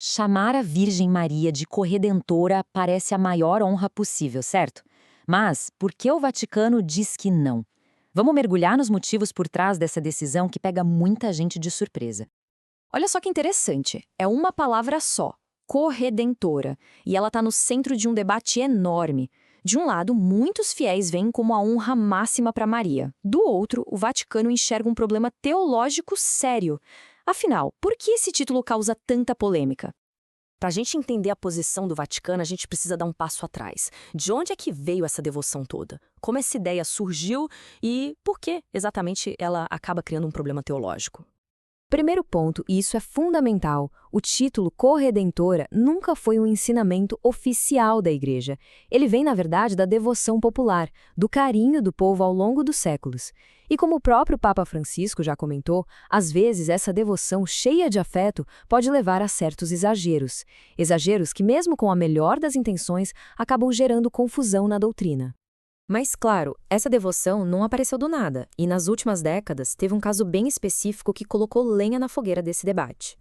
Chamar a Virgem Maria de corredentora parece a maior honra possível, certo? Mas por que o Vaticano diz que não? Vamos mergulhar nos motivos por trás dessa decisão que pega muita gente de surpresa. Olha só que interessante, é uma palavra só, corredentora, e ela está no centro de um debate enorme. De um lado, muitos fiéis veem como a honra máxima para Maria. Do outro, o Vaticano enxerga um problema teológico sério. Afinal, por que esse título causa tanta polêmica? Para a gente entender a posição do Vaticano, a gente precisa dar um passo atrás. De onde é que veio essa devoção toda? Como essa ideia surgiu e por que exatamente ela acaba criando um problema teológico? Primeiro ponto, e isso é fundamental, o título corredentora nunca foi um ensinamento oficial da Igreja. Ele vem, na verdade, da devoção popular, do carinho do povo ao longo dos séculos. E como o próprio Papa Francisco já comentou, às vezes essa devoção cheia de afeto pode levar a certos exageros. Exageros que, mesmo com a melhor das intenções, acabam gerando confusão na doutrina. Mas, claro, essa devoção não apareceu do nada, e nas últimas décadas teve um caso bem específico que colocou lenha na fogueira desse debate.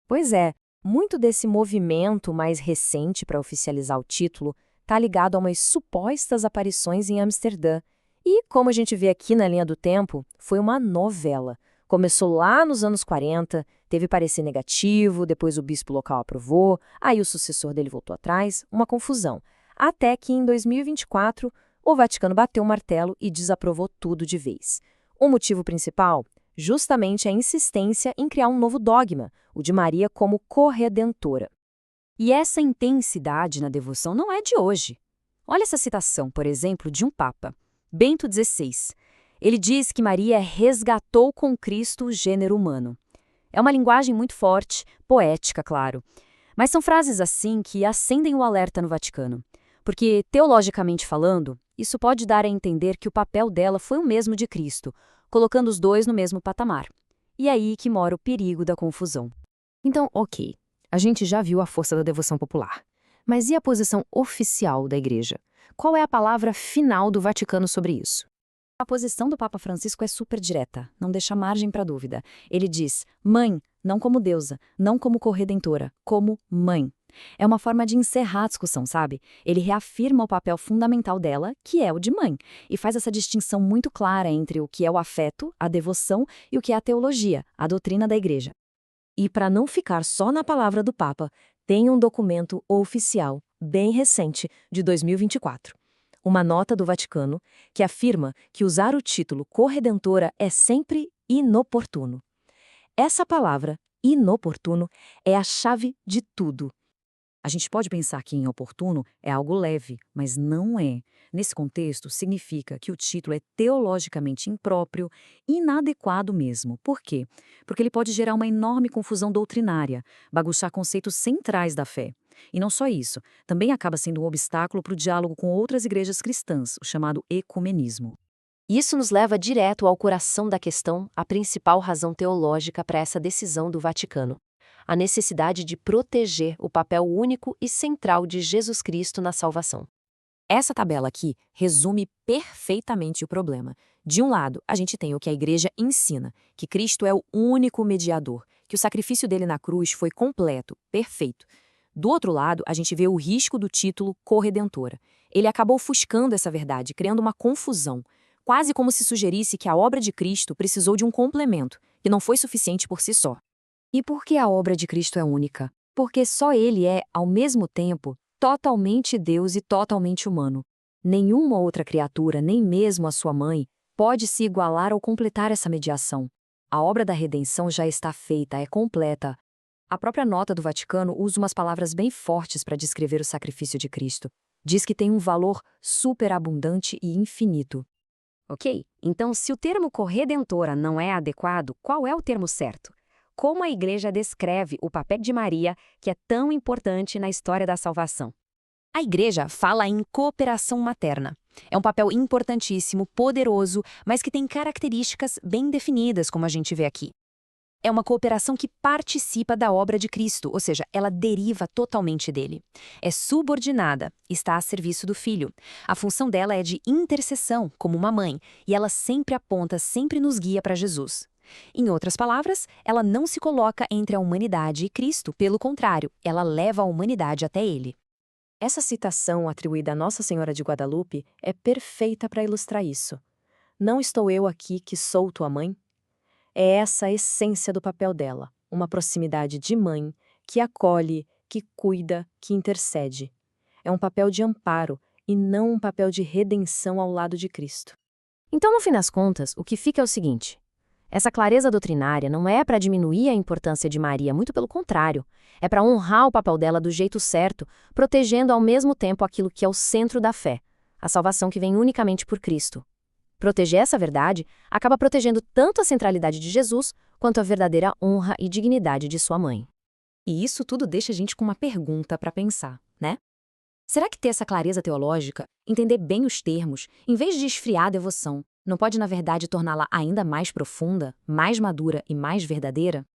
Pois é, muito desse movimento mais recente para oficializar o título está ligado a umas supostas aparições em Amsterdã. E, como a gente vê aqui na linha do tempo, foi uma novela. Começou lá nos anos 40, teve parecer negativo, depois o bispo local aprovou, aí o sucessor dele voltou atrás, uma confusão. Até que em 2024, o Vaticano bateu o martelo e desaprovou tudo de vez. O motivo principal? Justamente a insistência em criar um novo dogma, o de Maria como corredentora. E essa intensidade na devoção não é de hoje. Olha essa citação, por exemplo, de um papa, Bento XVI. Ele diz que Maria resgatou com Cristo o gênero humano. É uma linguagem muito forte, poética, claro. Mas são frases assim que acendem o alerta no Vaticano. Porque, teologicamente falando, isso pode dar a entender que o papel dela foi o mesmo de Cristo, colocando os dois no mesmo patamar. E é aí que mora o perigo da confusão. Então, ok, a gente já viu a força da devoção popular. Mas e a posição oficial da Igreja? Qual é a palavra final do Vaticano sobre isso? A posição do Papa Francisco é super direta, não deixa margem para dúvida. Ele diz, mãe, não como deusa, não como corredentora, como mãe. É uma forma de encerrar a discussão, sabe? Ele reafirma o papel fundamental dela, que é o de mãe, e faz essa distinção muito clara entre o que é o afeto, a devoção, e o que é a teologia, a doutrina da Igreja. E para não ficar só na palavra do Papa, tem um documento oficial, bem recente, de 2024. Uma nota do Vaticano que afirma que usar o título corredentora é sempre inoportuno. Essa palavra, inoportuno, é a chave de tudo. A gente pode pensar que inoportuno é algo leve, mas não é. Nesse contexto, significa que o título é teologicamente impróprio e inadequado mesmo. Por quê? Porque ele pode gerar uma enorme confusão doutrinária, bagunçar conceitos centrais da fé. E não só isso, também acaba sendo um obstáculo para o diálogo com outras igrejas cristãs, o chamado ecumenismo. Isso nos leva direto ao coração da questão, a principal razão teológica para essa decisão do Vaticano: a necessidade de proteger o papel único e central de Jesus Cristo na salvação. Essa tabela aqui resume perfeitamente o problema. De um lado, a gente tem o que a Igreja ensina, que Cristo é o único mediador, que o sacrifício dele na cruz foi completo, perfeito. Do outro lado, a gente vê o risco do título corredentora. Ele acabou ofuscando essa verdade, criando uma confusão, quase como se sugerisse que a obra de Cristo precisou de um complemento, que não foi suficiente por si só. E por que a obra de Cristo é única? Porque só ele é, ao mesmo tempo, totalmente Deus e totalmente humano. Nenhuma outra criatura, nem mesmo a sua mãe, pode se igualar ou completar essa mediação. A obra da redenção já está feita, é completa. A própria nota do Vaticano usa umas palavras bem fortes para descrever o sacrifício de Cristo. Diz que tem um valor superabundante e infinito. Ok, então se o termo corredentora não é adequado, qual é o termo certo? Como a Igreja descreve o papel de Maria, que é tão importante na história da salvação? A Igreja fala em cooperação materna. É um papel importantíssimo, poderoso, mas que tem características bem definidas, como a gente vê aqui. É uma cooperação que participa da obra de Cristo, ou seja, ela deriva totalmente dele. É subordinada, está a serviço do Filho. A função dela é de intercessão, como uma mãe, e ela sempre aponta, sempre nos guia para Jesus. Em outras palavras, ela não se coloca entre a humanidade e Cristo, pelo contrário, ela leva a humanidade até ele. Essa citação atribuída a Nossa Senhora de Guadalupe é perfeita para ilustrar isso. Não estou eu aqui que sou tua mãe? É essa a essência do papel dela, uma proximidade de mãe que acolhe, que cuida, que intercede. É um papel de amparo e não um papel de redenção ao lado de Cristo. Então, no fim das contas, o que fica é o seguinte: essa clareza doutrinária não é para diminuir a importância de Maria, muito pelo contrário, é para honrar o papel dela do jeito certo, protegendo ao mesmo tempo aquilo que é o centro da fé, a salvação que vem unicamente por Cristo. Proteger essa verdade acaba protegendo tanto a centralidade de Jesus quanto a verdadeira honra e dignidade de sua mãe. E isso tudo deixa a gente com uma pergunta para pensar, né? Será que ter essa clareza teológica, entender bem os termos, em vez de esfriar a devoção, não pode, na verdade, torná-la ainda mais profunda, mais madura e mais verdadeira?